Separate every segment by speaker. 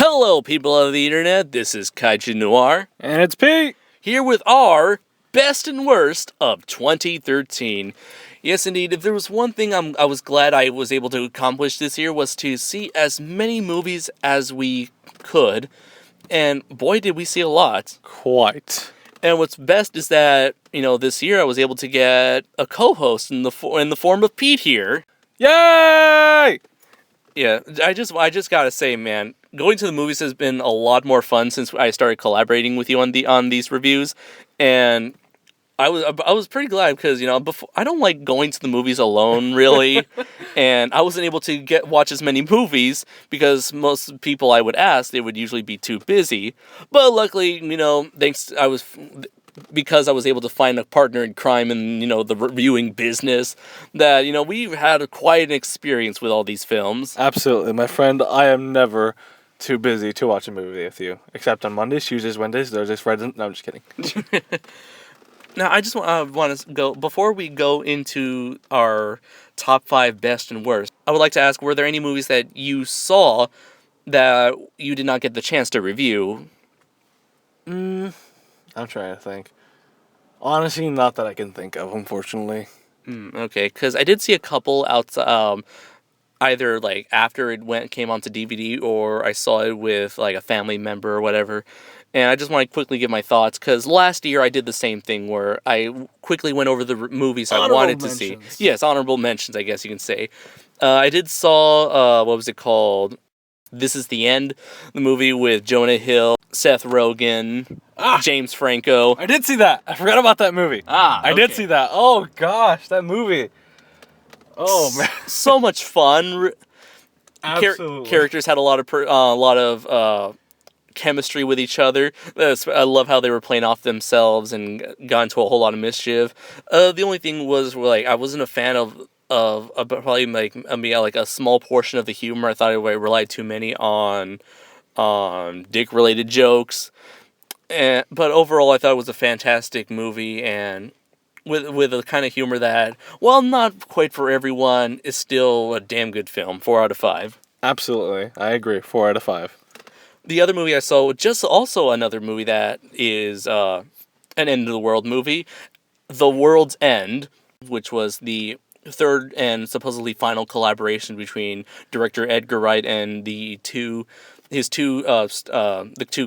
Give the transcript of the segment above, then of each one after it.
Speaker 1: Hello, people of the internet. This is Kaiju Noir,
Speaker 2: And it's Pete.
Speaker 1: here with our best and worst of 2013. Yes, indeed. If there was one thing I was glad I was able to accomplish this year was to see as many movies as we could, and boy, did we see a lot.
Speaker 2: Quite.
Speaker 1: And what's best is that this year I was able to get a co-host in the form of Pete here.
Speaker 2: Yay!
Speaker 1: Yeah, I just gotta say, man, going to the movies has been a lot more fun since I started collaborating with you on these reviews, and I was pretty glad because before I don't like going to the movies alone really, and I wasn't able to watch as many movies because most people I would ask, they would usually be too busy. But luckily, because I was able to find a partner in crime in the reviewing business, that we've had quite an experience with all these films.
Speaker 2: Absolutely, my friend. I am never too busy to watch a movie with you, except on Mondays, Tuesdays, Wednesdays, Thursdays, Fridays. No, I'm just kidding.
Speaker 1: Now, I just want to go, before we go into our top 5 best and worst, I would like to ask, were there any movies that you saw that you did not get the chance to review?
Speaker 2: I'm trying to think. Honestly, not that I can think of, unfortunately.
Speaker 1: Okay, because I did see a couple outside, either like after it came onto DVD, or I saw it with like a family member or whatever. And I just want to quickly give my thoughts, because last year I did the same thing where I quickly went over the movies I wanted to see. Yes, honorable mentions, I guess you can say. I did saw, what was it called? This Is the End, the movie with Jonah Hill, Seth Rogen, James Franco.
Speaker 2: I did see that. I forgot about that movie. I did see that. Oh, gosh, that movie. Oh, man.
Speaker 1: So much fun.
Speaker 2: Absolutely.
Speaker 1: Characters had a lot of chemistry with each other. I love how they were playing off themselves and got into a whole lot of mischief. The only thing was, like, I wasn't a fan of probably like a small portion of the humor. I thought it relied too many on dick related jokes. But overall, I thought it was a fantastic movie, and with a kind of humor that, while not quite for everyone, is still a damn good film. 4 out of 5.
Speaker 2: Absolutely. I agree. 4 out of 5.
Speaker 1: The other movie I saw, just also another movie that is an end of the world movie, The World's End, which was the third and supposedly final collaboration between director Edgar Wright and the two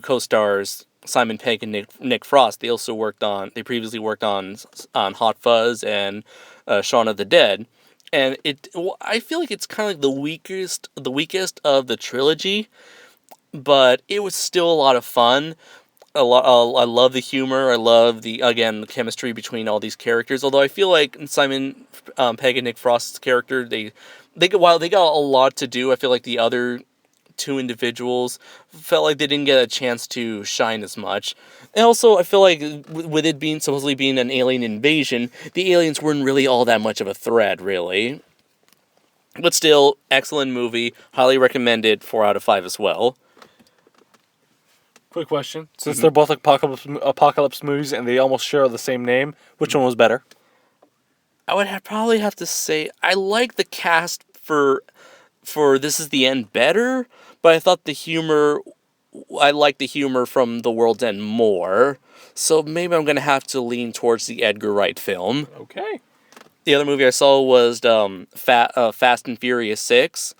Speaker 1: co-stars Simon Pegg and Nick Frost. They previously worked on Hot Fuzz and Shaun of the Dead, and I feel like it's kind of like the weakest of the trilogy. But it was still a lot of fun. I love the humor. I love the chemistry between all these characters. Although I feel like Simon Pegg and Nick Frost's character, while they got a lot to do, I feel like the other two individuals felt like they didn't get a chance to shine as much. And also, I feel like with it supposedly being an alien invasion, the aliens weren't really all that much of a threat, really. But still, excellent movie. Highly recommended. 4 out of 5 as well.
Speaker 2: Quick question. Since they're both apocalypse movies and they almost share the same name, which one was better?
Speaker 1: I would probably have to say I like the cast for This Is the End better, but I thought I liked the humor from The World's End more. So maybe I'm going to have to lean towards the Edgar Wright film.
Speaker 2: Okay.
Speaker 1: The other movie I saw was Fast and Furious 6.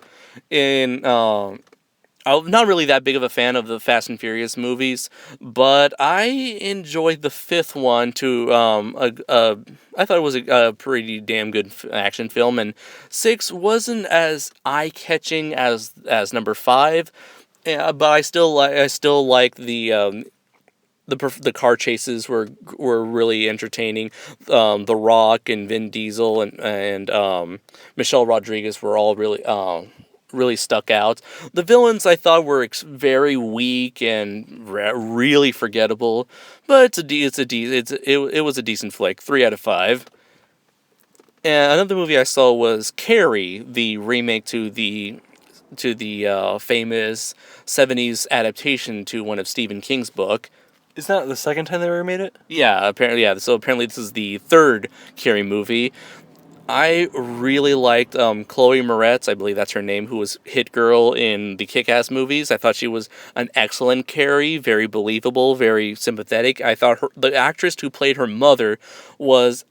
Speaker 1: I'm not really that big of a fan of the Fast and Furious movies, but I enjoyed the fifth one I thought it was a pretty damn good action film, and 6 wasn't as eye-catching as number 5, but I still like the car chases were really entertaining. The Rock and Vin Diesel and Michelle Rodriguez were all really stuck out. The villains I thought were very weak and really forgettable, but it was a decent flick. 3 out of 5. And another movie I saw was Carrie, the remake to the famous 70s adaptation to one of Stephen King's book.
Speaker 2: Is that the second time they remade it?
Speaker 1: Yeah, apparently. Yeah, so apparently this is the third Carrie movie. I really liked Chloe Moretz, I believe that's her name, who was Hit Girl in the Kick-Ass movies. I thought she was an excellent Carrie, very believable, very sympathetic. I thought the actress who played her mother was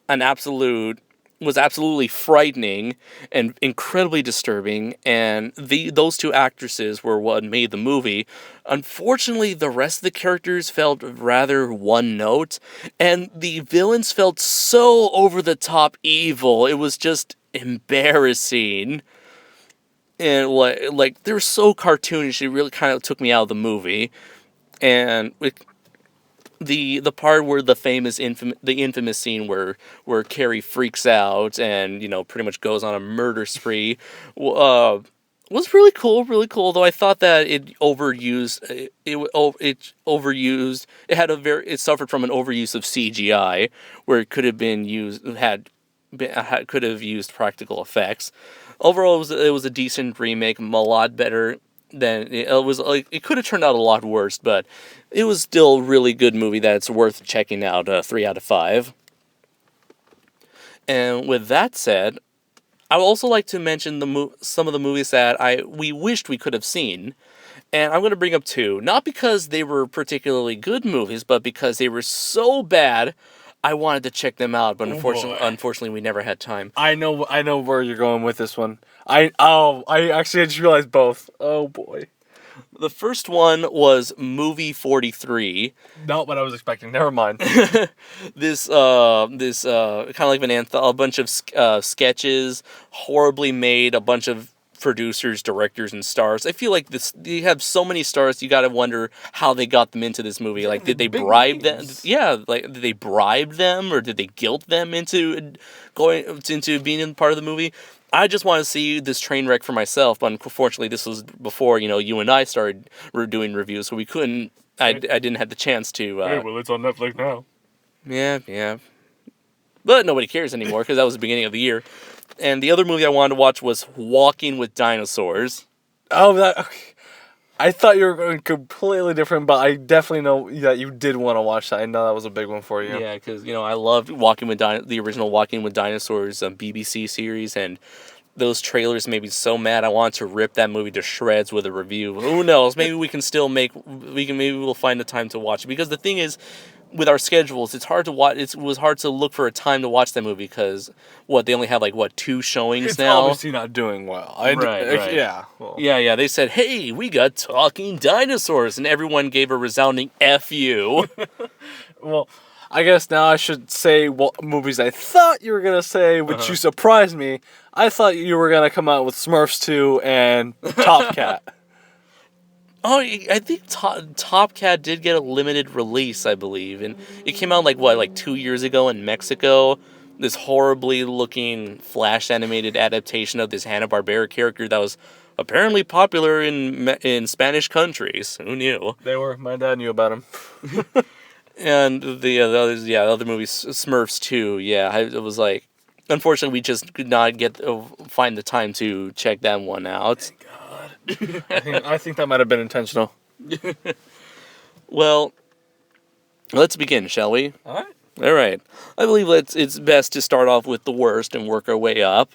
Speaker 1: absolutely frightening and incredibly disturbing, and those two actresses were what made the movie. Unfortunately, the rest of the characters felt rather one note, and the villains felt so over the top evil. It was just embarrassing. And like they were so cartoonish, it really kind of took me out of the movie. And the part where the infamous scene where Carrie freaks out and pretty much goes on a murder spree was really cool, though I thought that it overused. It suffered from an overuse of CGI where it could have been could have used practical effects. Overall, it was a decent remake, a lot better than it was. Like, it could have turned out a lot worse, but it was still a really good movie that's worth checking out. 3 out of 5. And with that said, I would also like to mention some of the movies that we wished we could have seen. And I'm going to bring up 2, not because they were particularly good movies, but because they were so bad, I wanted to check them out. But unfortunately, we never had time.
Speaker 2: I know where you're going with this one. I just realized both. Oh boy.
Speaker 1: The first one was Movie 43.
Speaker 2: Not what I was expecting. Never mind.
Speaker 1: This kind of like a bunch of sketches, horribly made, a bunch of producers, directors, and stars. I feel like they have so many stars, you gotta wonder how they got them into this movie. Like, did they bribe them? Yeah, like, did they bribe them, or did they guilt them into being in part of the movie? I just want to see this train wreck for myself, but unfortunately this was before, you and I started doing reviews, so we couldn't, I didn't have the chance to...
Speaker 2: well, it's on Netflix now.
Speaker 1: Yeah. But nobody cares anymore, because that was the beginning of the year. And the other movie I wanted to watch was Walking with Dinosaurs.
Speaker 2: Oh, okay. I thought you were going completely different, but I definitely know that you did want to watch that. I know that was a big one for you.
Speaker 1: Yeah, because, I loved the original Walking with Dinosaurs BBC series, and those trailers made me so mad. I wanted to rip that movie to shreds with a review. Who knows? Maybe we can still maybe we'll find the time to watch it. Because the thing is, with our schedules, it's hard to watch. It was hard to look for a time to watch that movie because they only have 2 showings now.
Speaker 2: It's obviously not doing well.
Speaker 1: Right.
Speaker 2: Yeah. Well.
Speaker 1: Yeah. They said, "Hey, we got talking dinosaurs," and everyone gave a resounding "F you."
Speaker 2: Well, I guess now I should say what movies I thought you were gonna say, which you surprised me. I thought you were gonna come out with Smurfs 2 and Top Cat.
Speaker 1: Oh, I think Top Cat did get a limited release, I believe, and it came out 2 years ago in Mexico. This horribly looking Flash animated adaptation of this Hanna-Barbera character that was apparently popular in Spanish countries. Who knew?
Speaker 2: They were. My dad knew about him.
Speaker 1: And the other movies, Smurfs 2. Yeah, it was unfortunately we just could not find the time to check that one out.
Speaker 2: I think that might have been intentional.
Speaker 1: Well, let's begin, shall we?
Speaker 2: All
Speaker 1: right. I believe it's best to start off with the worst and work our way up.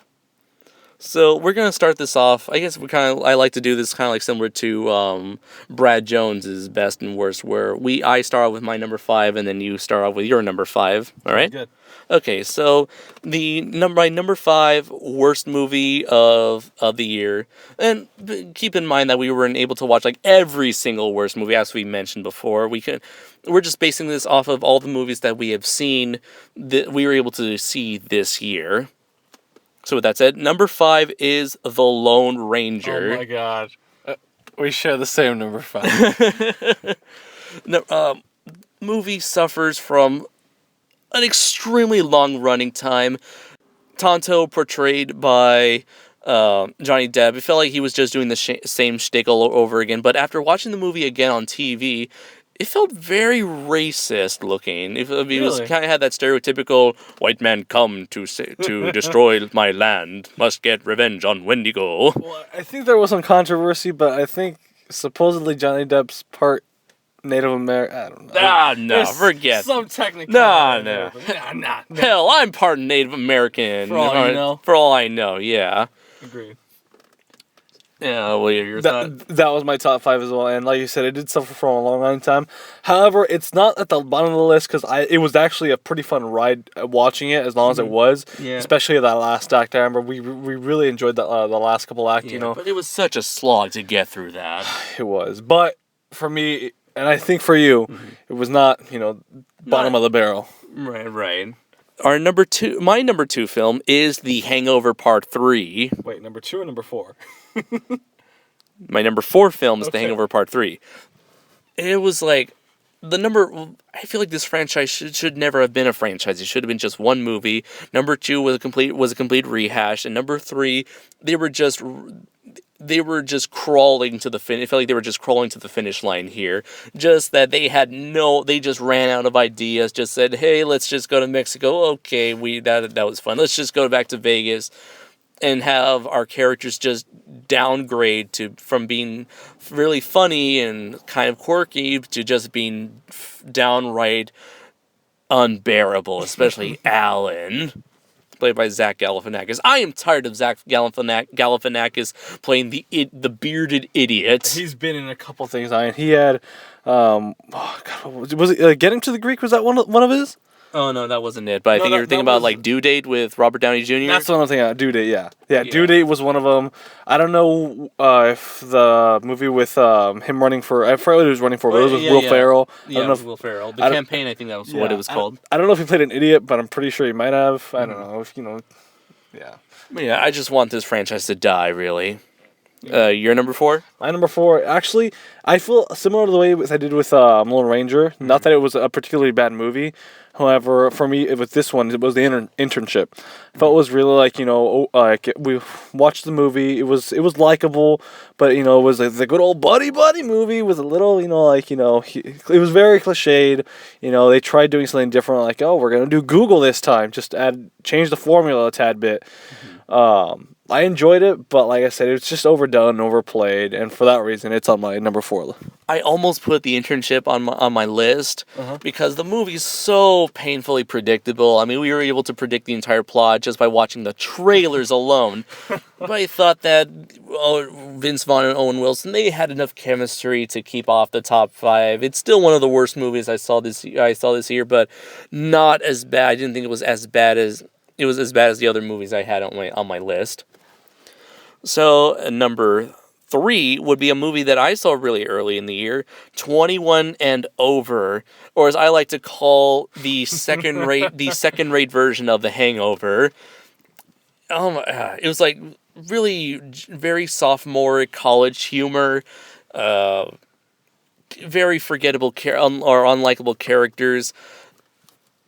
Speaker 1: So we're gonna start this off. I guess I like to do this kind of similar to Brad Jones's best and worst, where I start off with my number 5 and then you start off with your number 5. All right.
Speaker 2: Good.
Speaker 1: Okay, so my number 5 worst movie of the year, and keep in mind that we weren't able to watch every single worst movie as we mentioned before. We're just basing this off of all the movies that we have seen that we were able to see this year. So with that said, number 5 is The Lone Ranger.
Speaker 2: Oh my god, we share the same number 5.
Speaker 1: Movie suffers from an extremely long running time. Tonto, portrayed by Johnny Depp, it felt like he was just doing the same shtick all over again. But after watching the movie again on TV, it felt very racist looking. It was kind of had that stereotypical white man come to destroy my land, must get revenge on Wendigo.
Speaker 2: Well, I think there was some controversy, but I think supposedly Johnny Depp's part Native American. I don't know.
Speaker 1: No,
Speaker 2: There's
Speaker 1: forget.
Speaker 2: some technical.
Speaker 1: No.
Speaker 2: Nah.
Speaker 1: Hell, I'm part Native American.
Speaker 2: For all you know.
Speaker 1: For all I know, yeah.
Speaker 2: Agreed.
Speaker 1: Yeah, well, your thought?
Speaker 2: That was my top 5 as well, and like you said, it did suffer for a long time. However, it's not at the bottom of the list because it was actually a pretty fun ride watching it, as long as it was.
Speaker 1: Yeah.
Speaker 2: Especially that last act. I remember we really enjoyed that the last couple acts.
Speaker 1: Yeah, but it was such a slog to get through that.
Speaker 2: It was, but for me, and I think for you, it was not bottom of the barrel.
Speaker 1: Right. My number 2 film is The Hangover Part 3.
Speaker 2: Wait, number 2 or number 4?
Speaker 1: My number 4 film is The
Speaker 2: Okay.
Speaker 1: Hangover Part 3. It was like I feel like this franchise should never have been a franchise. It should have been just one movie. Number 2 was a complete rehash, and number 3 they were just crawling to the finish. It felt like they were just crawling to the finish line here. Just that they just ran out of ideas. Just said, "Hey, let's just go to Mexico." Okay, that was fun. Let's just go back to Vegas and have our characters just downgrade from being really funny and kind of quirky to just being downright unbearable, especially Alan, played by Zach Galifianakis. I am tired of Zach Galifianakis playing the bearded idiot.
Speaker 2: He's been in a couple things. He had, was it Getting to the Greek? Was that one of his?
Speaker 1: Oh no, that wasn't it. But I think
Speaker 2: that-
Speaker 1: you're thinking
Speaker 2: that
Speaker 1: about
Speaker 2: was-
Speaker 1: like Due Date with Robert Downey Jr.
Speaker 2: That's what I'm thinking of. Due Date, yeah. Due Date was one of them. I don't know if the movie with him running for, I forgot what he was running for, but it was with Will Ferrell. I don't know if,
Speaker 1: Will Ferrell.
Speaker 2: I don't-
Speaker 1: Campaign, I think that was what it was called.
Speaker 2: I don't know if he played an idiot, but I'm pretty sure he might have. I don't know if yeah.
Speaker 1: But yeah, I just want this franchise to die, really. Your number 4?
Speaker 2: My number 4, actually, I feel similar to the way I did with Lone Ranger. Not that it was a particularly bad movie. However, for me, with this one, it was the internship. I felt it was really like, we watched the movie. It was likable, but, it was like the good old buddy movie with a little, it was very cliched. They tried doing something different, like, oh, we're going to do Google this time. Just change the formula a tad bit. I enjoyed it, but like I said, it's just overdone, overplayed, and for that reason, it's on my number 4.
Speaker 1: I almost put The Internship on my list because the movie's so painfully predictable. I mean, we were able to predict the entire plot just by watching the trailers alone. But I thought that Vince Vaughn and Owen Wilson, they had enough chemistry to keep off the top 5. It's still one of the worst movies I saw this year, but not as bad. I didn't think it was as bad as the other movies I had on my list. So, number 3 would be a movie that I saw really early in the year, 21 and Over, or as I like to call the second-rate version of The Hangover. Oh my God. It was like really very sophomoric college humor, very forgettable or unlikable characters.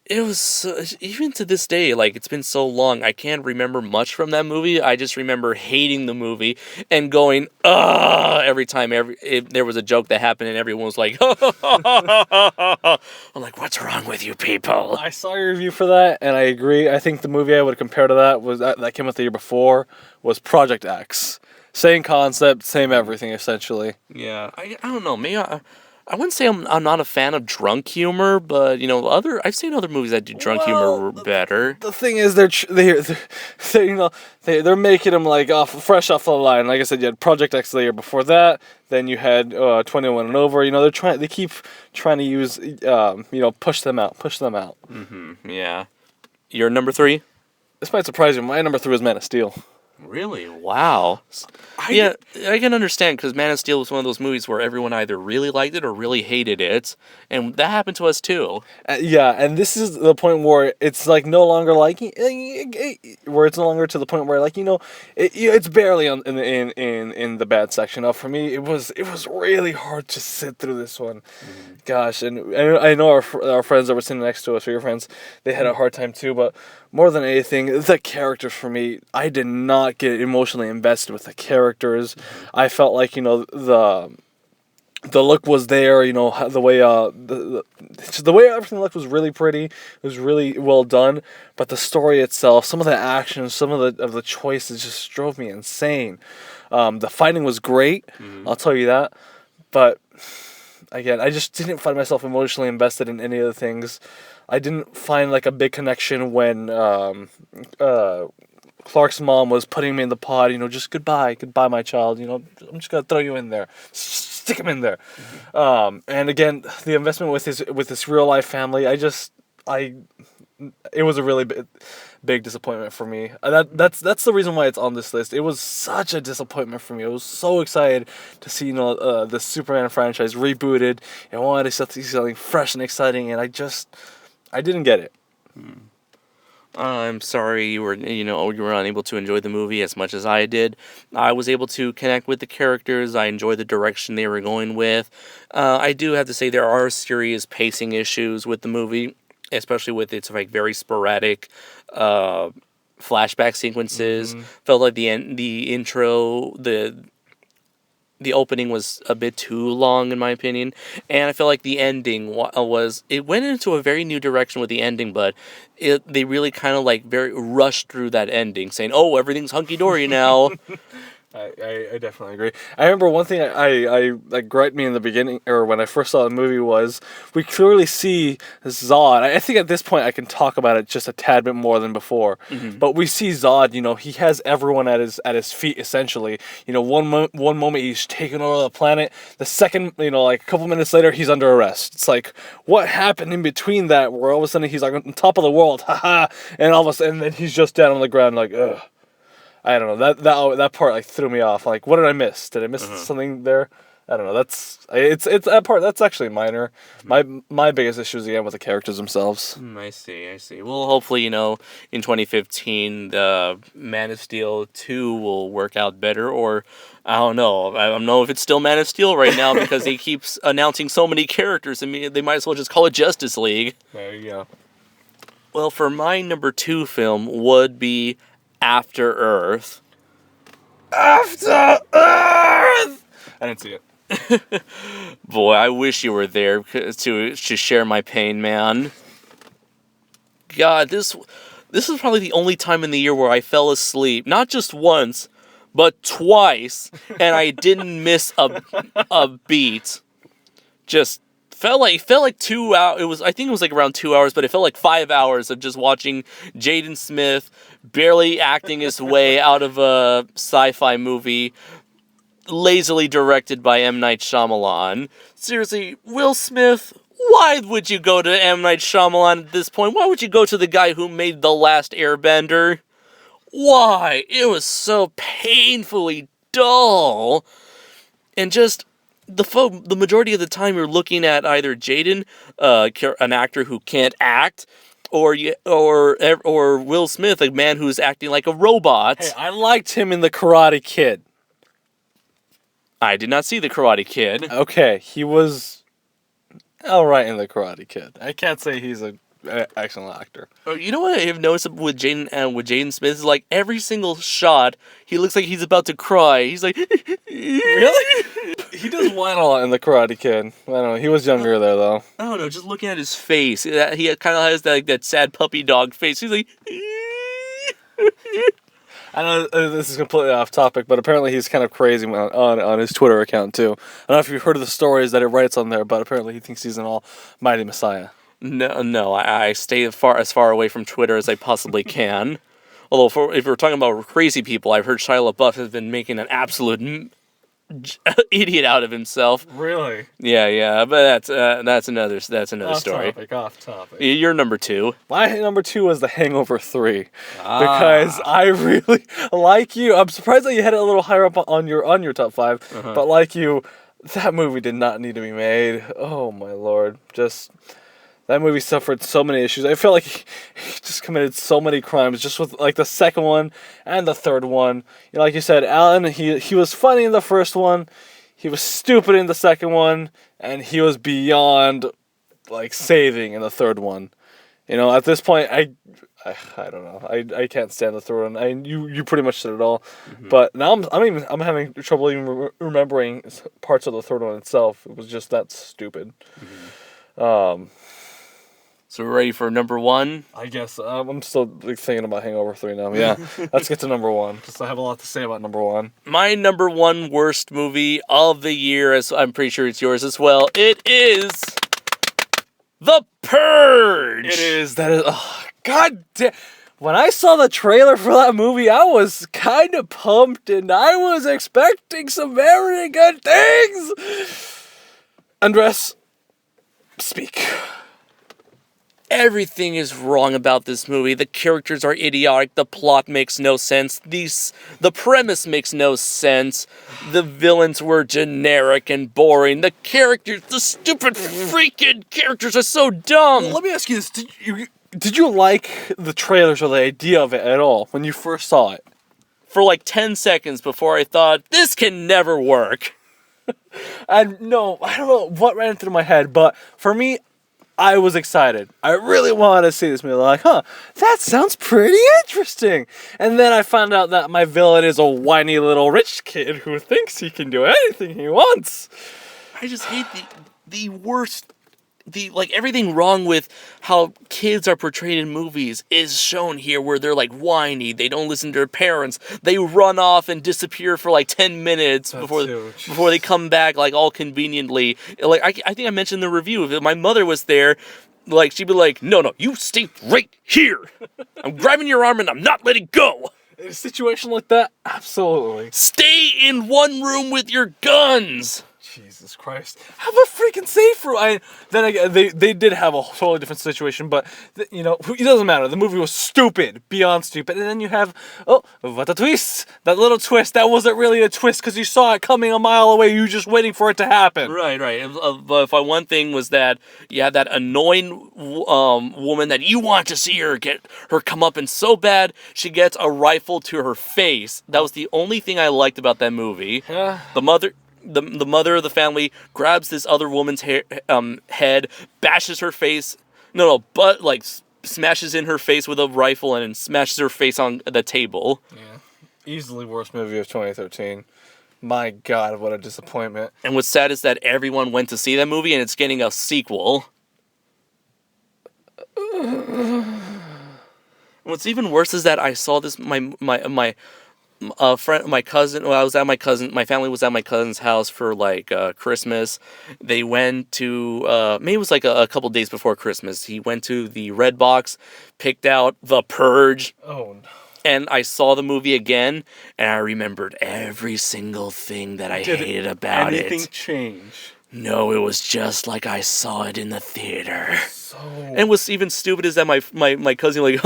Speaker 1: It was, even to this day, like, it's been so long, I can't remember much from that movie. I just remember hating the movie and going, ugh, every time there was a joke that happened and everyone was like, I'm like, what's wrong with you people?
Speaker 2: I saw your review for that, and I agree. I think the movie I would compare to that was that came out the year before was Project X. Same concept, same everything, essentially.
Speaker 1: Yeah, I don't know, maybe I wouldn't say I'm not a fan of drunk humor, but I've seen other movies that do drunk humor better.
Speaker 2: The thing is, they're making them like fresh off the line. Like I said, you had Project X the year before that. Then you had 21 and Over. They keep trying to use push them out.
Speaker 1: Mm-hmm. Yeah. Your number 3?
Speaker 2: This might surprise you. My number 3 is Man of Steel.
Speaker 1: Really? Wow. I can understand, because Man of Steel was one of those movies where everyone either really liked it or really hated it, and that happened to us too.
Speaker 2: Yeah, and this is the point where it's like no longer like where it's no longer to the point where it's barely in the bad section. For me, it was really hard to sit through this one. Mm-hmm. Gosh, and I know our friends that were sitting next to us, or your friends, they had a hard time too. But more than anything, the characters for me, I did not get emotionally invested with the characters. I felt like the look was there, the way the way everything looked was really pretty. It was really well done, but the story itself, some of the action, some of the choices just drove me insane. The fighting was great, I'll tell you that, but again, I just didn't find myself emotionally invested in any of the things. I didn't find like a big connection when Clark's mom was putting me in the pod. Just goodbye, my child. I'm just gonna throw you in there, stick him in there. And again, the investment with his real life family, it was a really big disappointment for me. That's the reason why it's on this list. It was such a disappointment for me. I was so excited to see the Superman franchise rebooted and wanted to see something fresh and exciting, and I didn't get it.
Speaker 1: I'm sorry you were unable to enjoy the movie as much as I did. I was able to connect with the characters. I enjoyed the direction they were going with. I do have to say there are serious pacing issues with the movie, especially with its like very sporadic flashback sequences. Felt like the intro, the opening was a bit too long in my opinion, and I feel like the ending it went into a very new direction with the ending, but they really kind of like very rushed through that ending, saying, "Oh, everything's hunky dory now."
Speaker 2: I definitely agree. I remember one thing I like griped me in the beginning, or when I first saw the movie, was we clearly see Zod. I think at this point I can talk about it just a tad bit more than before. But we see Zod. He has everyone at his feet essentially. One moment he's taking over the planet. The second, like a couple minutes later, he's under arrest. It's like, what happened in between that? Where all of a sudden he's like on top of the world, haha, and all of a sudden then he's just down on the ground, like, ugh. I don't know, that part like threw me off. Like, what did I miss? Did I miss something there? I don't know. It's that part. That's actually minor. My biggest issue is again with the characters themselves.
Speaker 1: I see. Well, hopefully, in 2015, the Man of Steel 2 will work out better, or I don't know. I don't know if it's still Man of Steel right now because he keeps announcing so many characters. I mean, they might as well just call it Justice League.
Speaker 2: There you go.
Speaker 1: Well, for my number 2 film would be After Earth.
Speaker 2: After Earth! I didn't see it.
Speaker 1: Boy, I wish you were there to share my pain, man. God, this is probably the only time in the year where I fell asleep, not just once, but twice, and I didn't miss a beat. Just felt like 2 hours. I think it was like around 2 hours, but it felt like 5 hours of just watching Jaden Smith barely acting his way out of a sci-fi movie, lazily directed by M. Night Shyamalan. Seriously, Will Smith, why would you go to M. Night Shyamalan at this point? Why would you go to the guy who made The Last Airbender? Why? It was so painfully dull. And just the majority of the time you're looking at either Jaden, an actor who can't act, or Will Smith, a man who's acting like a robot.
Speaker 2: Hey, I liked him in The Karate Kid.
Speaker 1: I did not see The Karate Kid.
Speaker 2: Okay, he was alright in The Karate Kid. I can't say he's an excellent actor.
Speaker 1: You know what I have noticed with Jaden Smith is like every single shot, he looks like he's about to cry. He's like,
Speaker 2: really? He does whine a lot in The Karate Kid. I don't know. He was younger there though.
Speaker 1: I don't know. Just looking at his face, he kind of has that sad puppy dog face. He's like.
Speaker 2: I know this is completely off topic, but apparently he's kind of crazy on his Twitter account too. I don't know if you've heard of the stories that it writes on there, but apparently he thinks he's an almighty messiah.
Speaker 1: No, I stay as far away from Twitter as I possibly can. Although, if we're talking about crazy people, I've heard Shia LaBeouf has been making an absolute idiot out of himself.
Speaker 2: Really?
Speaker 1: Yeah, but that's another story.
Speaker 2: Off topic.
Speaker 1: You're number 2.
Speaker 2: My number 2 was The Hangover 3 because I really like you. I'm surprised that you had it a little higher up on your top 5, but like you, that movie did not need to be made. Oh my lord, that movie suffered so many issues. I feel like he just committed so many crimes just with like the second one and the third one. Like you said, Alan, he was funny in the first one, he was stupid in the second one, and he was beyond like saving in the third one. At this point, I don't know. I can't stand the third one. You pretty much said it all. But now I'm having trouble even remembering parts of the third one itself. It was just that stupid.
Speaker 1: So we're ready for number one.
Speaker 2: I guess I'm still thinking about Hangover 3 now. Yeah, let's get to number one, because I have a lot to say about number one.
Speaker 1: My number one worst movie of the year, as I'm pretty sure it's yours as well. It is The Purge.
Speaker 2: It is. That is. Oh, God damn. When I saw the trailer for that movie, I was kind of pumped, and I was expecting some very good things. Andres, speak.
Speaker 1: Everything is wrong about this movie. The characters are idiotic. The plot makes no sense. The premise makes no sense. The villains were generic and boring. The stupid freaking characters are so dumb.
Speaker 2: Let me ask you this: Did you like the trailers or the idea of it at all when you first saw it?
Speaker 1: For like 10 seconds before I thought, this can never work.
Speaker 2: And no, I don't know what ran through my head, but for me, I was excited. I really wanted to see this movie. Like, that sounds pretty interesting. And then I found out that my villain is a whiny little rich kid who thinks he can do anything he wants.
Speaker 1: I just hate the worst. Everything wrong with how kids are portrayed in movies is shown here, where they're like whiny, they don't listen to their parents, they run off and disappear for like 10 minutes before they come back, like all conveniently. Like I think I mentioned in the review, if my mother was there, like she'd be like, no, you stay right here. I'm grabbing your arm and I'm not letting go.
Speaker 2: In a situation like that, absolutely.
Speaker 1: Stay in one room with your guns.
Speaker 2: Jesus Christ. Have a freaking safe room. Then again, they did have a totally different situation, but, it doesn't matter. The movie was stupid. Beyond stupid. And then you have, what a twist. That little twist, that wasn't really a twist because you saw it coming a mile away. You were just waiting for it to happen.
Speaker 1: Right. But one thing was that you had that annoying woman that you want to see her get her comeuppance so bad, she gets a rifle to her face. That was the only thing I liked about that movie. The mother of the family grabs this other woman's head, bashes her face. But smashes in her face with a rifle and smashes her face on the table.
Speaker 2: Yeah. Easily worst movie of 2013. My God, what a disappointment.
Speaker 1: And what's sad is that everyone went to see that movie and it's getting a sequel. What's even worse is that I saw this, my cousin. Well, my family was at my cousin's house for Christmas. They went to maybe it was a couple days before Christmas. He went to the Red Box, picked out The Purge.
Speaker 2: Oh no.
Speaker 1: And I saw the movie again, and I remembered every single thing that I hated about it.
Speaker 2: Did anything change?
Speaker 1: No, it was just like I saw it in the theater.
Speaker 2: So...
Speaker 1: And what's even stupid is that my cousin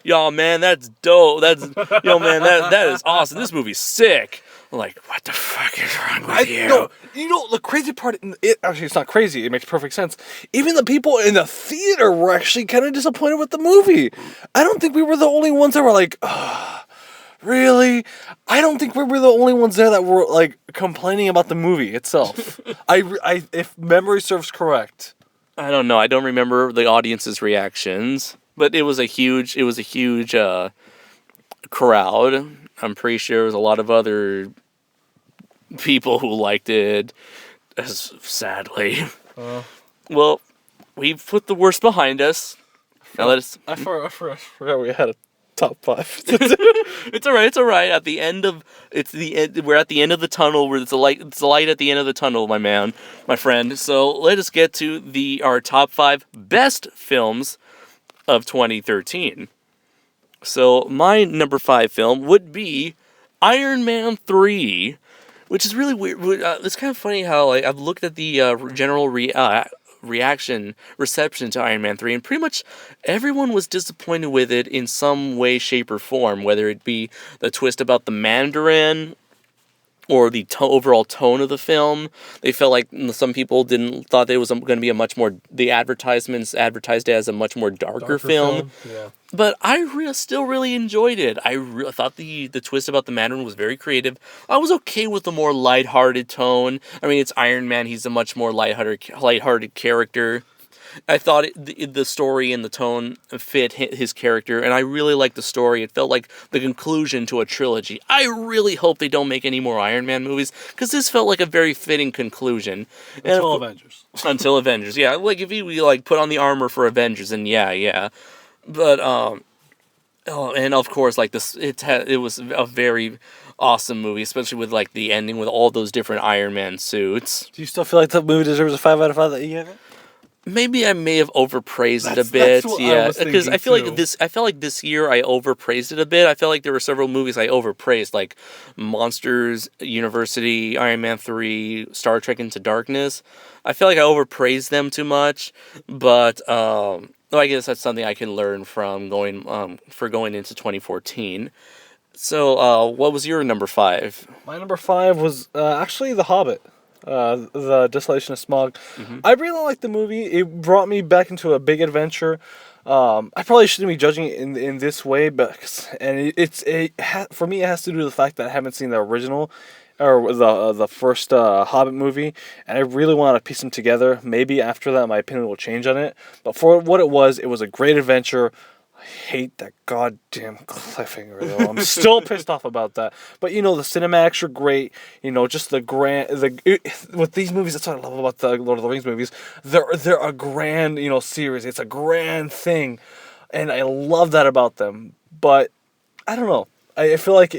Speaker 1: yo man, that's dope. That's man, that is awesome. This movie's sick. I'm like, what the fuck is wrong with you?
Speaker 2: No, the crazy part, actually it's not crazy, it makes perfect sense. Even the people in the theater were actually kind of disappointed with the movie. I don't think we were the only ones that were like, really? I don't think we were the only ones there that were complaining about the movie itself. If memory serves correct.
Speaker 1: I don't know. I don't remember the audience's reactions, but it was a huge crowd. I'm pretty sure there was a lot of other people who liked it, sadly. Well, we've put the worst behind us. Now let us...
Speaker 2: I forgot we had a top 5.
Speaker 1: It's alright. At the end of... We're at the end of the tunnel, where it's a light at the end of the tunnel, my friend. So let us get to our top 5 best films of 2013. So my number 5 film would be Iron Man 3, which is really weird. It's kind of funny how I've looked at the general reception to Iron Man 3, and pretty much everyone was disappointed with it in some way, shape, or form, whether it be the twist about the Mandarin or the overall tone of the film. They felt like some people thought it was going to be the advertisements advertised it as a much more darker film.
Speaker 2: Yeah.
Speaker 1: But I still really enjoyed it. I thought the twist about the Mandarin was very creative. I was okay with the more lighthearted tone. I mean, it's Iron Man. He's a much more lighthearted character. I thought the story and the tone fit his character, and I really liked the story. It felt like the conclusion to a trilogy. I really hope they don't make any more Iron Man movies, because this felt like a very fitting conclusion.
Speaker 2: Until Avengers.
Speaker 1: Until Avengers, yeah. Like, if we like put on the armor for Avengers, and yeah. But, oh, and of course, like, it was a very awesome movie, especially with, like, the ending with all those different Iron Man suits.
Speaker 2: Do you still feel like the movie deserves a 5 out of 5 that you gave it?
Speaker 1: Maybe I may have overpraised it a
Speaker 2: That's
Speaker 1: bit,
Speaker 2: what I
Speaker 1: yeah.
Speaker 2: was
Speaker 1: Because I feel
Speaker 2: thinking,
Speaker 1: like I felt like this year I overpraised it a bit. I felt like there were several movies I overpraised, like Monsters University, Iron Man 3, Star Trek Into Darkness. I feel like I overpraised them too much, but well, I guess that's something I can learn from going into 2014. So, what was your number 5?
Speaker 2: My number 5 was actually The Hobbit. The Desolation of Smaug.
Speaker 1: Mm-hmm.
Speaker 2: I really liked the movie. It brought me back into a big adventure. I probably shouldn't be judging it in this way, but for me it has to do with the fact that I haven't seen the original or the first Hobbit movie, and I really want to piece them together. Maybe after that my opinion will change on it. But for what it was a great adventure. I hate that goddamn cliffhanger though. I'm still pissed off about that. But the cinematics are great. Just with these movies, that's what I love about the Lord of the Rings movies. They're a grand, series. It's a grand thing, and I love that about them. But I don't know. I feel like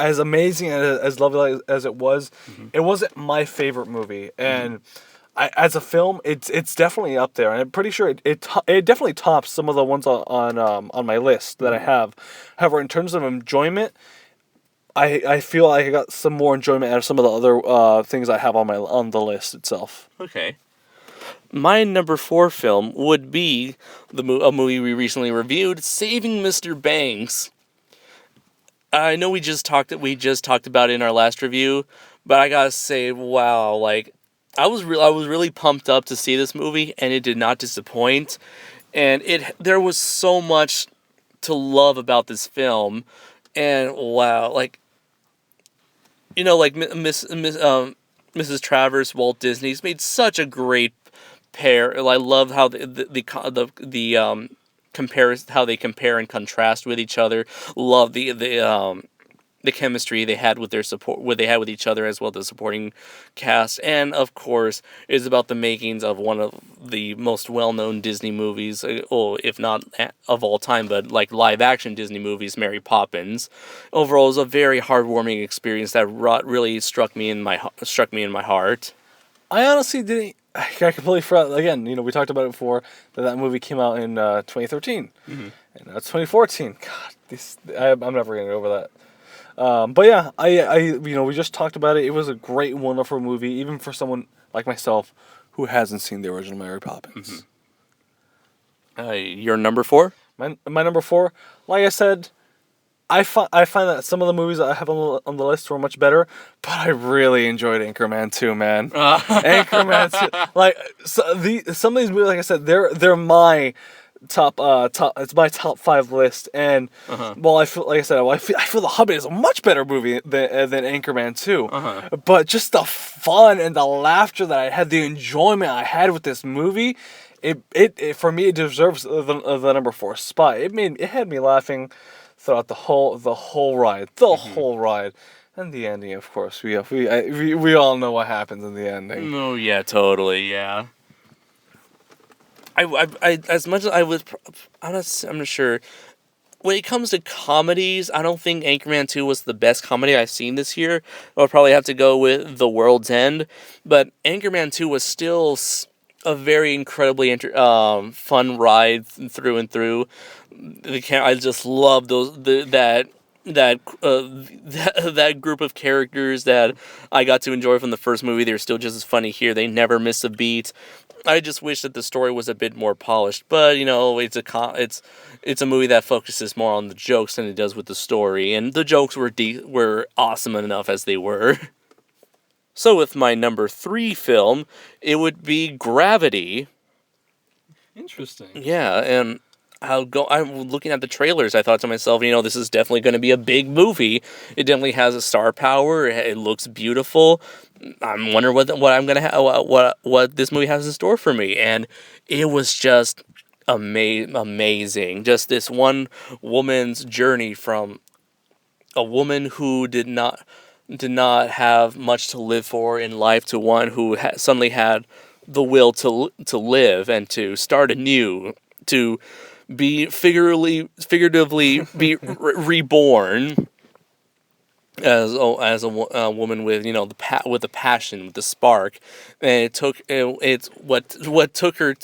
Speaker 2: as amazing and as lovely as it was, it wasn't my favorite movie, and. As a film, it's definitely up there, and I'm pretty sure it definitely tops some of the ones on my list that I have. However, in terms of enjoyment, I feel like I got some more enjoyment out of some of the other things I have on the list itself.
Speaker 1: Okay. My number 4 film would be a movie we recently reviewed, Saving Mr. Banks. I know we just talked about it in our last review, but I gotta say, wow, like. I was really pumped up to see this movie, and it did not disappoint. And there was so much to love about this film, and wow, like Mrs. Travers, Walt Disney's made such a great pair. I love how how they compare and contrast with each other. Love the chemistry they had with with each other, as well as the supporting cast, and of course is about the makings of one of the most well-known Disney movies, if not of all time, but like live action Disney movies, Mary Poppins. Overall, it was a very heartwarming experience that really struck me in my heart.
Speaker 2: I honestly didn't. I completely forgot. Again, we talked about it before that movie came out in 2013, and now it's 2014. God, I'm never gonna get over that. But yeah, we just talked about it. It was a great, wonderful movie, even for someone like myself who hasn't seen the original Mary Poppins.
Speaker 1: Your number 4?
Speaker 2: My number 4, like I said, I find that some of the movies that I have on the list were much better, but I really enjoyed Anchorman 2, man. Anchorman 2, some of these movies, like I said, they're my top it's my top 5 list, and well, I feel The Hobbit is a much better movie than Anchorman 2, but just the fun and the laughter that I had, the enjoyment I had with this movie, it for me, it deserves the number 4 spot. It had me laughing throughout the whole ride, and the ending, of course. We all know what happens in the ending.
Speaker 1: Oh yeah, totally, yeah. I as much as I'm not sure. When it comes to comedies, I don't think Anchorman 2 was the best comedy I've seen this year. I'll probably have to go with The World's End, but Anchorman 2 was still a very incredibly fun ride through and through. I just love that group of characters that I got to enjoy from the first movie. They're still just as funny here. They never miss a beat. I just wish that the story was a bit more polished, but it's a movie that focuses more on the jokes than it does with the story, and the jokes were awesome enough as they were. So with my number 3 film, it would be Gravity.
Speaker 2: Interesting.
Speaker 1: Yeah, and I'm looking at the trailers. I thought to myself, this is definitely going to be a big movie. It definitely has a star power. It looks beautiful. I'm wondering what I'm gonna what this movie has in store for me, and it was just amazing. Just this one woman's journey from a woman who did not have much to live for in life to one who suddenly had the will to live and to start anew, to be figuratively be reborn as a woman with with the passion, with the spark. And it's what took her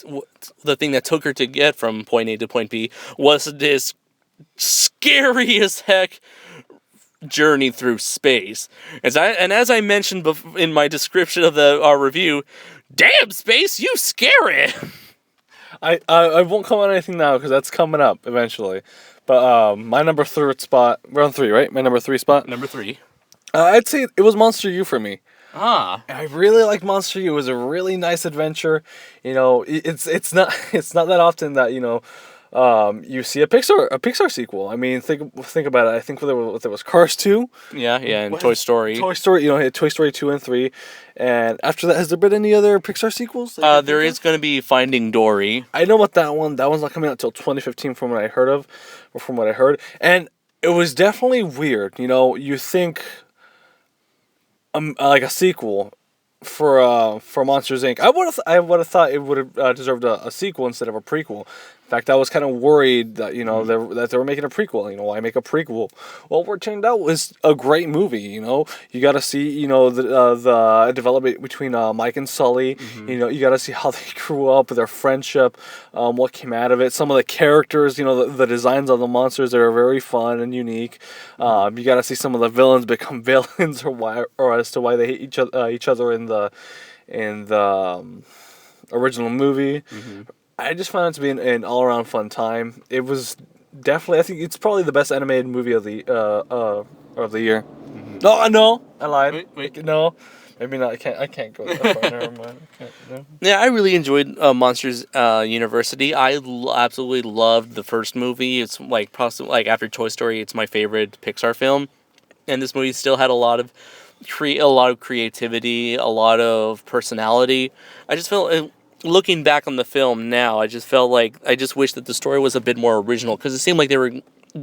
Speaker 1: the thing that took her to get from point A to point B was this scary as heck journey through space. As I mentioned in my description of our review, damn space, you scary.
Speaker 2: I won't comment on anything now because that's coming up eventually. But my number third spot, we're on 3, right? My number 3 spot.
Speaker 1: Number 3.
Speaker 2: I'd say it was Monster U for me.
Speaker 1: Ah,
Speaker 2: I really liked Monster U. It was a really nice adventure. It's not that often that you see a Pixar sequel. I mean, think about it. I think there was Cars 2.
Speaker 1: yeah, and Toy Story.
Speaker 2: Toy Story, Toy Story 2 and 3. And after that, has there been any other Pixar sequels?
Speaker 1: There is going to be Finding Dory.
Speaker 2: I know about that one. That one's not coming out until 2015 from what I heard. And it was definitely weird. You think like a sequel for Monsters Inc. I would have thought it would have deserved a sequel instead of a prequel. In fact, I was kind of worried that that they were making a prequel. Why make a prequel? Well, what turned out was a great movie. You got to see the development between Mike and Sully.
Speaker 1: Mm-hmm.
Speaker 2: You got to see how they grew up, their friendship, what came out of it. Some of the characters, the designs of the monsters, are very fun and unique. You got to see some of the villains become villains, or as to why they hate each other in the original movie.
Speaker 1: Mm-hmm.
Speaker 2: I just found it to be an all around fun time. It was definitely, I think it's probably the best animated movie of the year.
Speaker 1: Mm-hmm.
Speaker 2: No, I lied.
Speaker 1: Wait.
Speaker 2: No, maybe not. I can't go that far. Never mind. No.
Speaker 1: Yeah, I really enjoyed Monsters University. I absolutely loved the first movie. It's possibly after Toy Story, it's my favorite Pixar film, and this movie still had a lot of creativity, a lot of personality. I just felt. Looking back on the film now, I just wish that the story was a bit more original, because it seemed like they were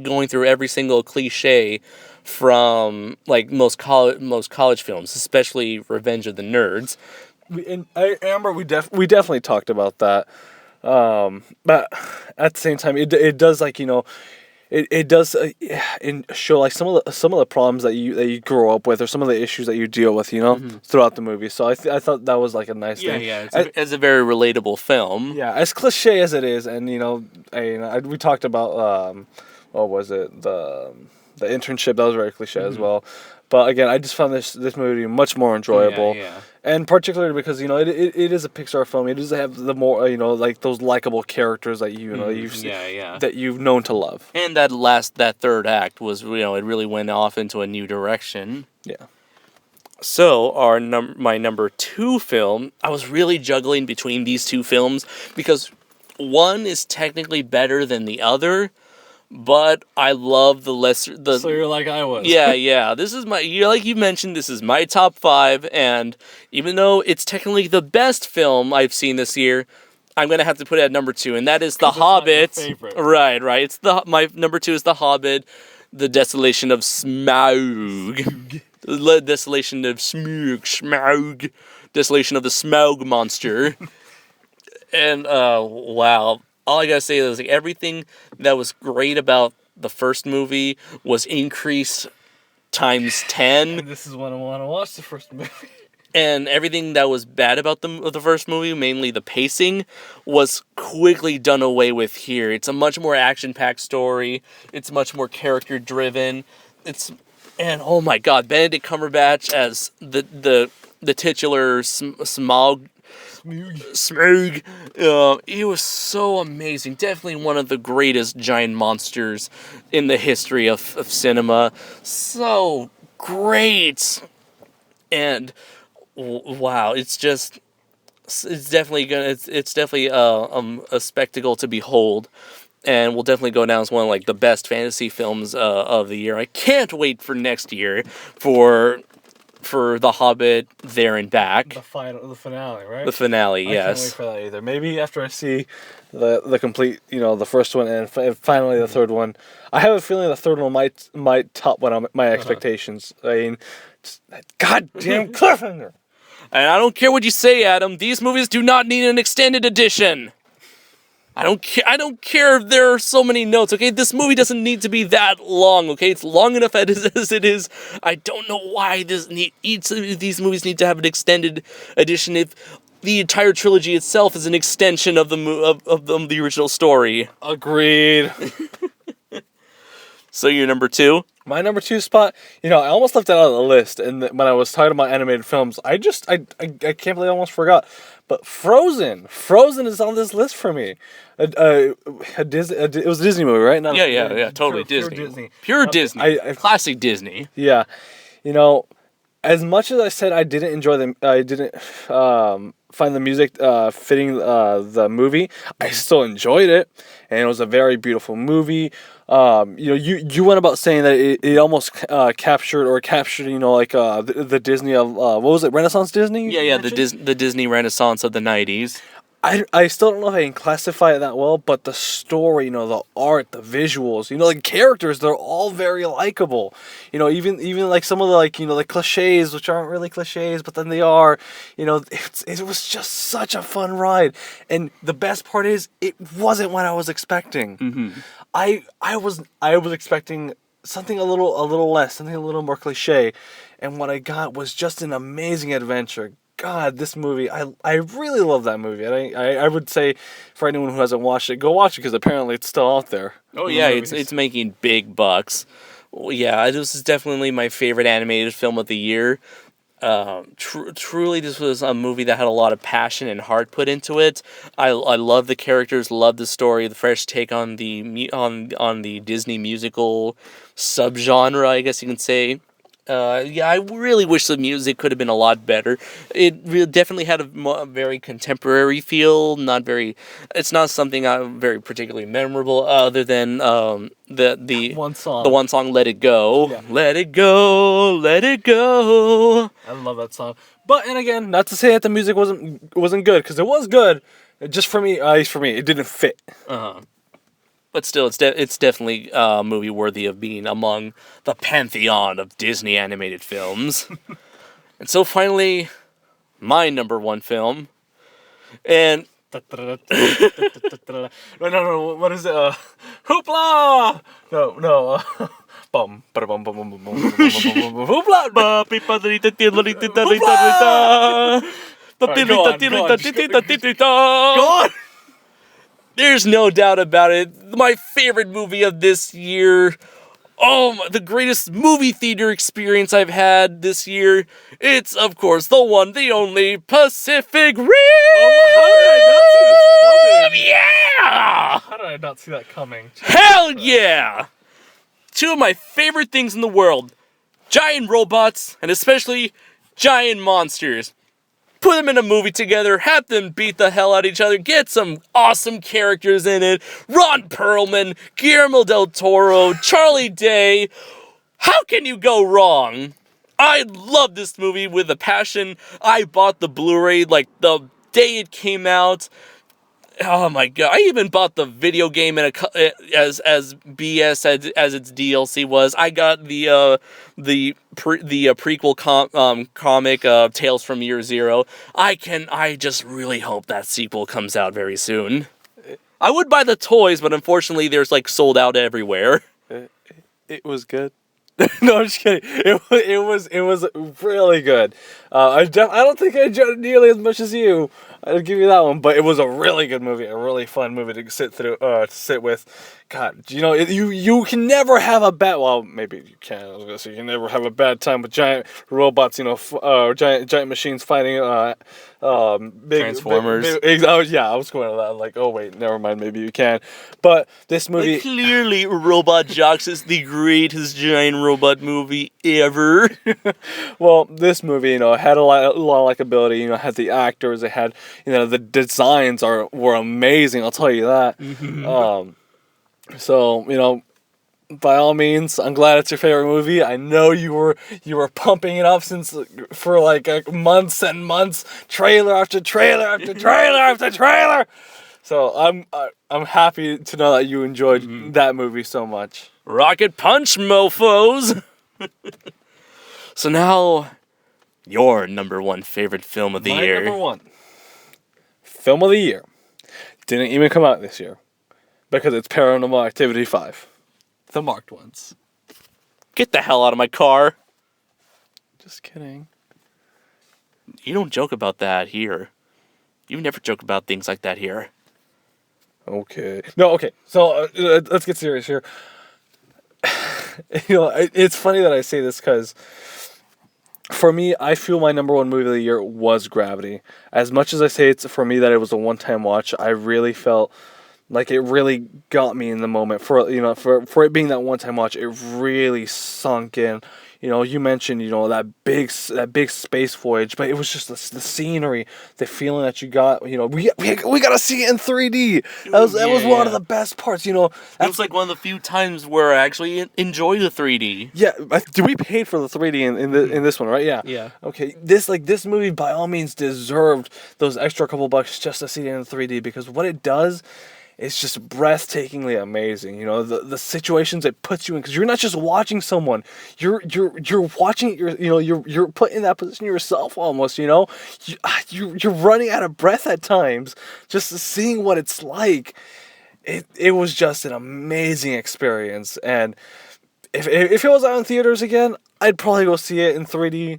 Speaker 1: going through every single cliche from most college films, especially Revenge of the Nerds.
Speaker 2: I remember we definitely talked about that, but at the same time, it does It does show some of the problems that you grow up with, or some of the issues that you deal with, throughout the movie. So I thought that was a nice thing.
Speaker 1: Yeah, it's a very relatable film.
Speaker 2: Yeah, as cliche as it is, and we talked about what was it, the internship, that was very cliche as well. But again, I just found this movie much more enjoyable.
Speaker 1: Yeah.
Speaker 2: And particularly because it is a Pixar film. It does have the more those likable characters that that you've known to love.
Speaker 1: And that third act was it really went off into a new direction.
Speaker 2: Yeah.
Speaker 1: So my number 2 film, I was really juggling between these two films because one is technically better than the other. But I love the lesser.
Speaker 2: So you're like I was.
Speaker 1: Yeah. This is like you mentioned, this is my top 5, and even though it's technically the best film I've seen this year, I'm gonna have to put it at number 2, and that is The Hobbit.
Speaker 2: Not your favorite.
Speaker 1: Right. It's my number 2 is The Hobbit, The Desolation of Smaug. The Desolation of Smaug. Desolation of the Smaug monster. And wow. All I gotta say is everything that was great about the first movie was increased times 10.
Speaker 2: This is when I want to watch the first movie.
Speaker 1: And everything that was bad about the first movie, mainly the pacing, was quickly done away with here. It's a much more action-packed story. It's much more character-driven. And oh my God, Benedict Cumberbatch as the titular Smaug. He was so amazing. Definitely one of the greatest giant monsters in the history of cinema. So great. And wow, it's definitely a spectacle to behold. and will definitely go down as one of like the best fantasy films of the year. I can't wait for next year for The Hobbit There and Back.
Speaker 2: The finale, right?
Speaker 1: The finale,
Speaker 2: I can't wait
Speaker 1: yes.
Speaker 2: for that either. Maybe after I see the complete, the first one and finally the third one. I have a feeling the third one might top one of my expectations. I mean, goddamn cliffhanger.
Speaker 1: And I don't care what you say, Adam. These movies do not need an extended edition. I don't care if there are so many notes, okay? This movie doesn't need to be that long, okay? It's long enough as it is. I don't know why each of these movies need to have an extended edition if the entire trilogy itself is an extension of the original story.
Speaker 2: Agreed.
Speaker 1: So you're number 2?
Speaker 2: My number 2 spot, I almost left that out of the list, and when I was talking about animated films, I can't believe I almost forgot. But Frozen is on this list for me. It was a Disney movie, right?
Speaker 1: Yeah, totally Disney. Pure Disney. Classic Disney.
Speaker 2: Yeah, as much as I said I didn't enjoy I didn't find the music fitting the movie. I still enjoyed it, and it was a very beautiful movie. You went about saying that it almost captured, the Disney of what was it, Renaissance Disney?
Speaker 1: Yeah, the Disney Renaissance of the 90s.
Speaker 2: I still don't know if I can classify it that well, but the story, the art, the visuals, the characters, they're all very likable. Even like some of the the cliches, which aren't really cliches, but then they are. It was just such a fun ride, and the best part is it wasn't what I was expecting.
Speaker 1: Mm-hmm.
Speaker 2: I was expecting something a little less, something a little more cliche, and what I got was just an amazing adventure. God, this movie, I really love that movie. And I would say for anyone who hasn't watched it, go watch it because apparently it's still out there.
Speaker 1: Oh yeah, it's making big bucks. Well, yeah, this is definitely my favorite animated film of the year. Truly, this was a movie that had a lot of passion and heart put into it. I love the characters, love the story, the fresh take on the Disney musical subgenre, I guess you can say. I really wish the music could have been a lot better. It definitely had a very contemporary feel. It's not something very particularly memorable, other than the
Speaker 2: one song.
Speaker 1: The one song, "Let It Go."
Speaker 2: Yeah.
Speaker 1: Let it go, let it go.
Speaker 2: I love that song. And again, not to say that the music wasn't good, because it was good. Just for me, at least for me, it didn't fit.
Speaker 1: But still, it's definitely a movie worthy of being among the pantheon of Disney animated films. And so finally, my number 1 film. And
Speaker 2: No, what is it? Hoopla! No. Bum, bum, bum, bum, bum, bum, bum, hoopla!
Speaker 1: Go on! There's no doubt about it. My favorite movie of this year. The greatest movie theater experience I've had this year. It's, of course, the one, the only Pacific Rim. Yeah!
Speaker 2: How did I not see that coming?
Speaker 1: Hell yeah! 2 of my favorite things in the world. Giant robots, and especially giant monsters. Put them in a movie together, have them beat the hell out of each other, get some awesome characters in it. Ron Perlman, Guillermo del Toro, Charlie Day. How can you go wrong? I love this movie with a passion. I bought the Blu-ray like the day it came out. Oh my god! I even bought the video game as BS as its DLC was. I got the prequel comic Tales from Year Zero. I just really hope that sequel comes out very soon. I would buy the toys, but unfortunately, there's sold out everywhere.
Speaker 2: It was good. No, I'm just kidding. It was really good. I don't think I enjoyed it nearly as much as you. I'll give you that one, but it was a really good movie, a really fun movie to sit through, to sit with. God, you can never have a bad. Well, maybe you can. I was gonna say you can never have a bad time with giant robots. Giant machines fighting. Big
Speaker 1: Transformers.
Speaker 2: I was going to that. I'm like, oh wait, never mind. Maybe you can. But this movie
Speaker 1: clearly, Robot Jox is the greatest giant robot movie ever.
Speaker 2: Well, this movie, had a lot of likability. Had the actors. It had, the designs were amazing. I'll tell you that. So, by all means, I'm glad it's your favorite movie. I know you were pumping it up for like months and months, trailer after trailer after trailer after trailer. So I'm happy to know that you enjoyed that movie so much.
Speaker 1: Rocket Punch, mofos! So now, your number one favorite film of the
Speaker 2: My
Speaker 1: year.
Speaker 2: number one film of the year didn't even come out this year because it's Paranormal Activity 5, the marked ones.
Speaker 1: Get the hell out of my car.
Speaker 2: Just kidding.
Speaker 1: You don't joke about that here. You never joke about things like that here.
Speaker 2: Okay. No, okay. So let's get serious here. It's funny that I say this because for me, I feel my number one movie of the year was Gravity. As much as I say it's for me that it was a one-time watch, I really felt like it really got me in the moment. For it being that one-time watch, it really sunk in. You mentioned that big space voyage, but it was just the scenery, the feeling that you got. We got to see it in 3D. That was one of the best parts.
Speaker 1: It was like one of the few times where I actually enjoyed the 3D.
Speaker 2: Yeah, we paid for the 3D in this one, right? Yeah.
Speaker 1: Yeah.
Speaker 2: Okay, this movie by all means deserved those extra couple bucks just to see it in 3D because what it does. It's just breathtakingly amazing. The situations it puts you in, because you're not just watching someone, you're watching it. You're put in that position yourself almost. You're running out of breath at times just seeing what it's like. It was just an amazing experience, and if it was out in theaters again, I'd probably go see it in 3D.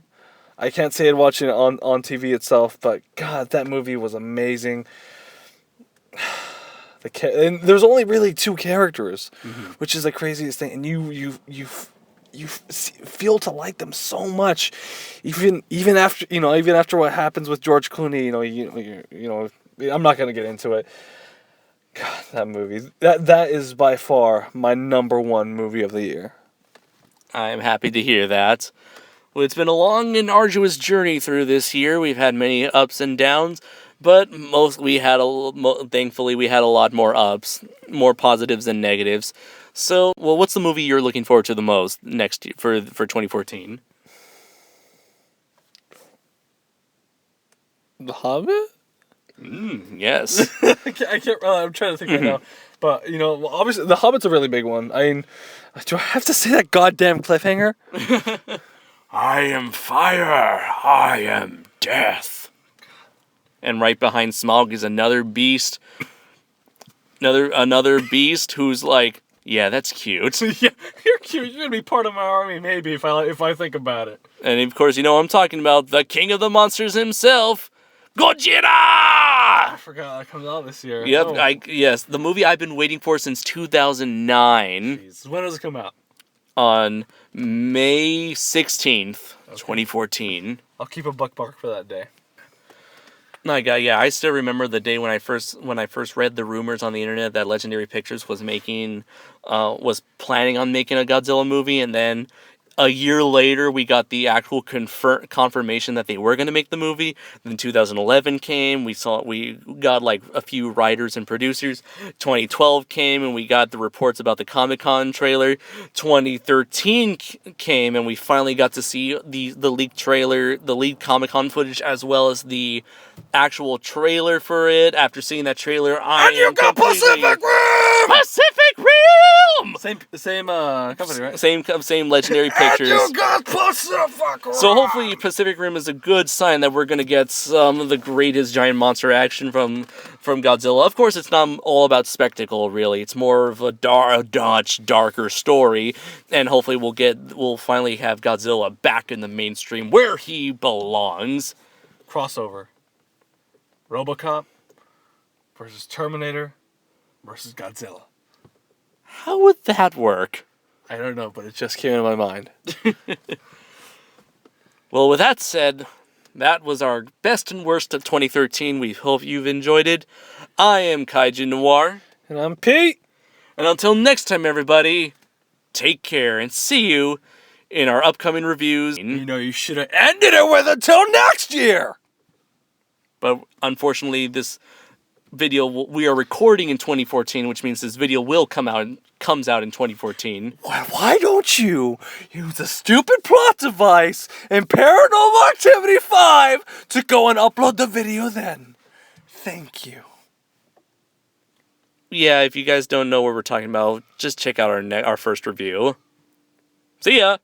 Speaker 2: I can't say I'd watch it on TV itself, but God, that movie was amazing. And there's only really two characters, which is the craziest thing. And you feel to like them so much, even after what happens with George Clooney. I'm not gonna get into it. God, that movie that is by far my number one movie of the year.
Speaker 1: I'm happy to hear that. Well, it's been a long and arduous journey through this year. We've had many ups and downs. But thankfully, we had a lot more ups, more positives than negatives. So, what's the movie you're looking forward to the most next year for 2014?
Speaker 2: The Hobbit?
Speaker 1: Yes.
Speaker 2: I can't. I'm trying to think right now. But obviously, The Hobbit's a really big one. I mean, do I have to say that goddamn cliffhanger?
Speaker 1: I am fire. I am death. And right behind Smaug is another beast. Another beast who's like, yeah, that's cute.
Speaker 2: Yeah, you're cute. You're gonna be part of my army, maybe if I think about it.
Speaker 1: And of course, I'm talking about the king of the monsters himself, Gojira. I
Speaker 2: forgot that comes out this year.
Speaker 1: Yep.
Speaker 2: Oh.
Speaker 1: Yes, the movie I've been waiting for since 2009.
Speaker 2: Jeez. When does it come out?
Speaker 1: On May 16th, 2014.
Speaker 2: I'll keep a buck mark for that day.
Speaker 1: I still remember the day when I first read the rumors on the internet that Legendary Pictures was planning on making a Godzilla movie, and then a year later we got the actual confirmation that they were going to make the movie. Then 2011 came, we got like a few writers and producers. 2012 came and we got the reports about the Comic-Con trailer. 2013 came and we finally got to see the leaked trailer, the leaked Comic-Con footage, as well as the actual trailer for it. After seeing that trailer,
Speaker 2: you got Pacific Rim!
Speaker 1: Pacific Rim!
Speaker 2: Same company, right?
Speaker 1: Same Legendary Pictures.
Speaker 2: And you got Pacific Rim!
Speaker 1: So hopefully Pacific Rim is a good sign that we're going to get some of the greatest giant monster action from Godzilla. Of course, it's not all about spectacle, really. It's more of a much darker story, and hopefully we'll finally have Godzilla back in the mainstream where he belongs.
Speaker 2: Crossover. RoboCop versus Terminator versus Godzilla.
Speaker 1: How would that work?
Speaker 2: I don't know, but it just came into my mind.
Speaker 1: Well, with that said, that was our best and worst of 2013. We hope you've enjoyed it. I am Kaiju Noir.
Speaker 2: And I'm Pete.
Speaker 1: And until next time, everybody, take care and see you in our upcoming reviews.
Speaker 2: You should have ended it with until next year!
Speaker 1: But unfortunately, this we are recording in 2014, which means this video will comes out in 2014.
Speaker 2: Why don't you use a stupid plot device in Paranormal Activity 5 to go and upload the video then? Thank you.
Speaker 1: Yeah, if you guys don't know what we're talking about, just check out our first review. See ya!